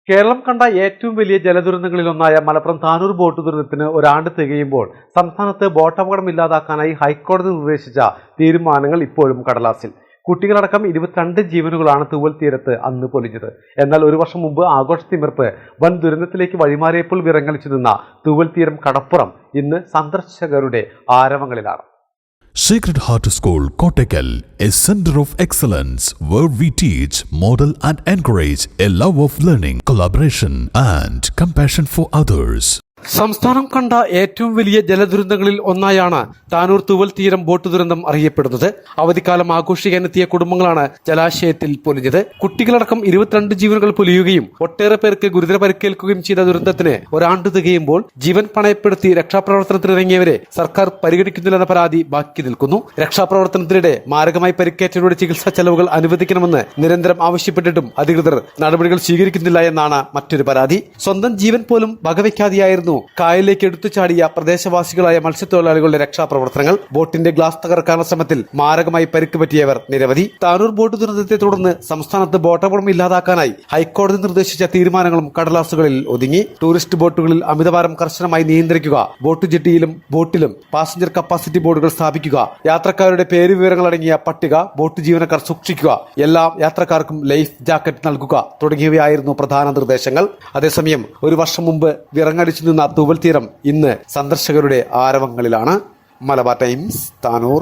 കേരളം കണ്ട ഏറ്റവും വലിയ ജലദുരന്തങ്ങളിലൊന്നായ മലപ്പുറം താനൂർ ബോട്ട് ദുരന്തത്തിന് ഒരാണ്ട് തികയുമ്പോൾ സംസ്ഥാനത്ത് ബോട്ടപകടം ഇല്ലാതാക്കാനായി ഹൈക്കോടതി നിർദ്ദേശിച്ച തീരുമാനങ്ങൾ ഇപ്പോഴും കടലാസിൽ. കുട്ടികളടക്കം 22 ജീവനുകളാണ് തൂവൽ തീരത്ത് അന്ന് പൊലിഞ്ഞത്. എന്നാൽ ഒരു വർഷം മുമ്പ് ആഘോഷത്തിമിർപ്പ് വൻ ദുരന്തത്തിലേക്ക് വഴിമാറിയപ്പോൾ വിറങ്ങലിച്ചു നിന്ന തൂവൽ തീരം കടപ്പുറം ഇന്ന് സന്ദർശകരുടെ ആരവങ്ങളിലാണ്. Sacred Heart School, Kottakkal, a center of excellence where we teach, model and encourage a love of learning, collaboration and compassion for others. സംസ്ഥാനം കണ്ട ഏറ്റവും വലിയ ജലദുരന്തങ്ങളിൽ ഒന്നായാണ് താനൂർ തൂവൽ തീരം ബോട്ട് ദുരന്തം അറിയപ്പെടുന്നത്. അവധിക്കാലം ആഘോഷിക്കാനെത്തിയ കുടുംബങ്ങളാണ് ജലാശയത്തിൽ പൊലിഞ്ഞത്. കുട്ടികളടക്കം 22 ജീവനുകൾ പൊലിയുകയും ഒട്ടേറെ പേർക്ക് ഗുരുതര പരിക്കേൽക്കുകയും ചെയ്ത ദുരന്തത്തിന് ഒരാണ്ട് തികയുമ്പോൾ ജീവൻ പണയപ്പെടുത്തി രക്ഷാപ്രവർത്തനത്തിനിറങ്ങിയവരെ സർക്കാർ പരിഗണിക്കുന്നില്ലെന്ന പരാതി ബാക്കി നിൽക്കുന്നു. രക്ഷാപ്രവർത്തനത്തിനിടെ മാരകമായി പരിക്കേറ്റവരുടെ ചികിത്സാ ചെലവുകൾ അനുവദിക്കണമെന്ന് നിരന്തരം ആവശ്യപ്പെട്ടിട്ടും അധികൃതർ നടപടികൾ സ്വീകരിക്കുന്നില്ല എന്നാണ് മറ്റൊരു പരാതി. സ്വന്തം ജീവൻ പോലും വകവയ്ക്കാതെയായിരുന്നു കായലിലേക്ക് എടുത്തു ചാടിയ പ്രദേശവാസികളായ മത്സ്യത്തൊഴിലാളികളുടെ രക്ഷാപ്രവർത്തനങ്ങൾ. ബോട്ടിന്റെ ഗ്ലാസ് തകർക്കാനുള്ള ശ്രമത്തിൽ മാരകമായി പരിക്ക് പറ്റിയവർ നിരവധി. താനൂർ ബോട്ട് ദുരന്തത്തെ തുടർന്ന് സംസ്ഥാനത്ത് ബോട്ടപകടം ഇല്ലാതാക്കാനായി ഹൈക്കോടതി നിർദ്ദേശിച്ച തീരുമാനങ്ങൾ കടലാസുകളിൽ ഒതുങ്ങി. ടൂറിസ്റ്റ് ബോട്ടുകളിൽ അമിതഭാരം കർശനമായി നിയന്ത്രിക്കുക, ബോട്ട് ജെട്ടിയിലും ബോട്ടിലും പാസഞ്ചർ കപ്പാസിറ്റി ബോർഡുകൾ സ്ഥാപിക്കുക, യാത്രക്കാരുടെ പേര് വിവരങ്ങൾ അടങ്ങിയ പട്ടിക ബോട്ട് ജീവനക്കാർ സൂക്ഷിക്കുക, എല്ലാ യാത്രക്കാർക്കും ലൈഫ് ജാക്കറ്റ് നൽകുക തുടങ്ങിയവയായിരുന്നു പ്രധാന നിർദ്ദേശങ്ങൾ. അതേസമയം ഒരു വർഷം മുമ്പ് വിറങ്ങടിച്ചു നിന്ന തൂവൽ തീരം ഇന്ന് സന്ദർശകരുടെ ആരവങ്ങളിലാണ്. മലബാർ ടൈംസ്, താനൂർ.